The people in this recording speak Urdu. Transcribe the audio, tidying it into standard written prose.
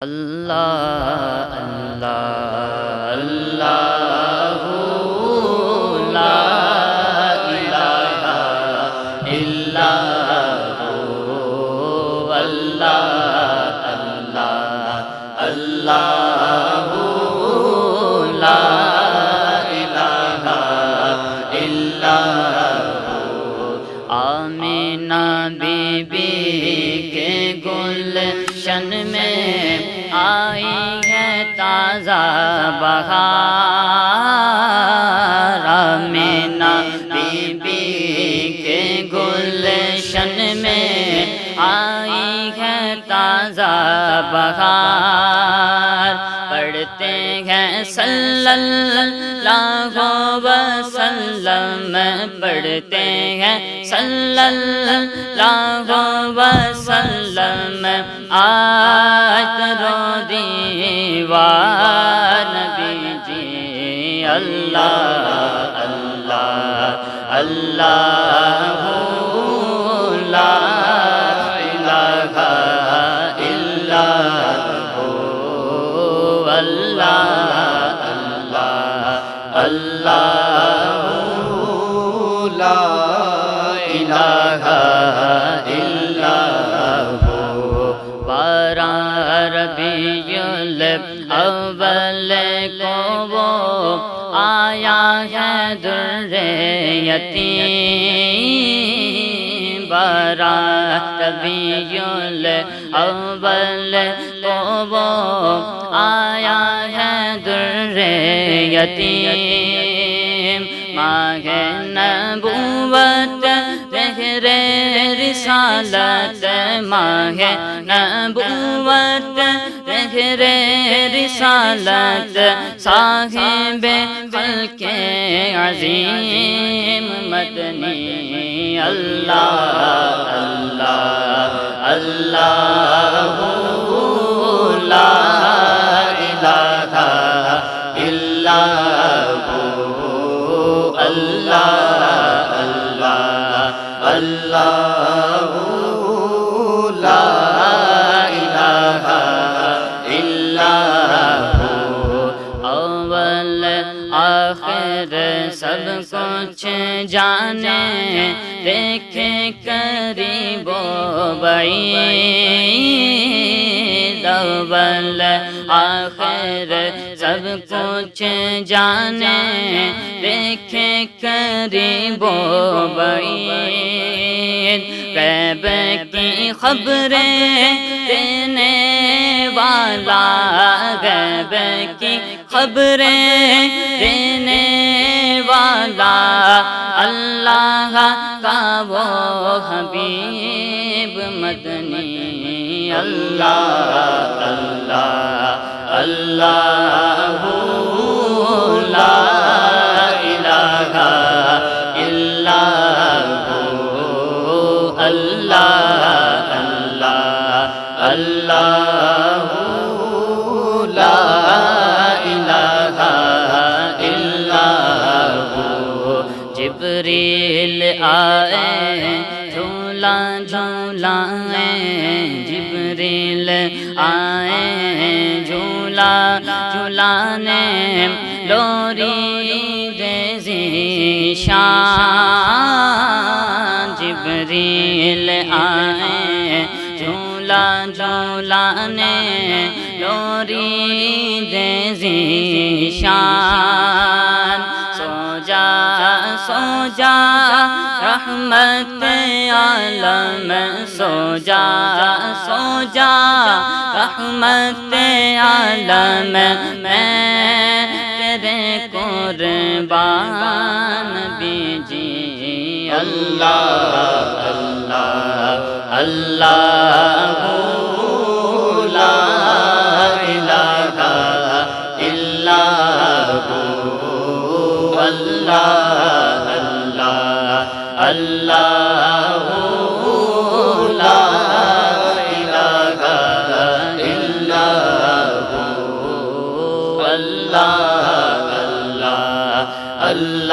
اللہ اللہ اللہ لا الہ الا ہو اللہ اللہ اللہ لا الہ الا ہو۔ آمینہ بی بی کے گلشن میں آئی ہے تازہ بہار، آمینہ بی بی کے گلشن میں آئی ہے تازہ بہار، پڑھتے ہیں صلی اللہ وسلم، پڑھتے ہیں صلی اللہ وسلم، آیت رو دیوار نبی جی اللہ اللہ اللہ لا الہ الا ہو اللہ اللہ اللہ لا الہ الا ہو۔ بارہ ربیع الاول کو وہ آیا ہے در یتیم، بارہ ربیع الاول کو وہ آیا ہے در یتیم، ماہ نبوت زہر رسالت، ماہ نبوت زہر رسالت، صاحب خلق عظیم مدنی اللہ اللہ اللہ لا الہ الا ہو اللہ اللہ اللہ لا الہ الا ہو۔ اول آخر سب کچھ جانے، دیکھے قریب و بعید، اول آخر سب کچھ جانے، دیکھے قریب و بعید، غیب کی خبریں دینے والا، غیب کی خبریں دینے والا، اللہ کا وہ حبیب مدنی اللہ اللہ اللہ لا الہ الا ہو اللہ اللہ اللہ لا الہ الا ہو۔ جبریل آئے جھولا جھولائیں، جبریل آئے جھولا جھولانے، لوری دے ذیشان، جبریل آئے جھولا جھولانے، لوری دے ذیشان، سو جا رحمت عالم، سو جا رحمت عالم، میں تیرے قربان بیجی اللہ اللہ اللہ لا الہ الا ہو اللہ اللہ اللہ لا الہ الا ہو اللہ اللہ اللہ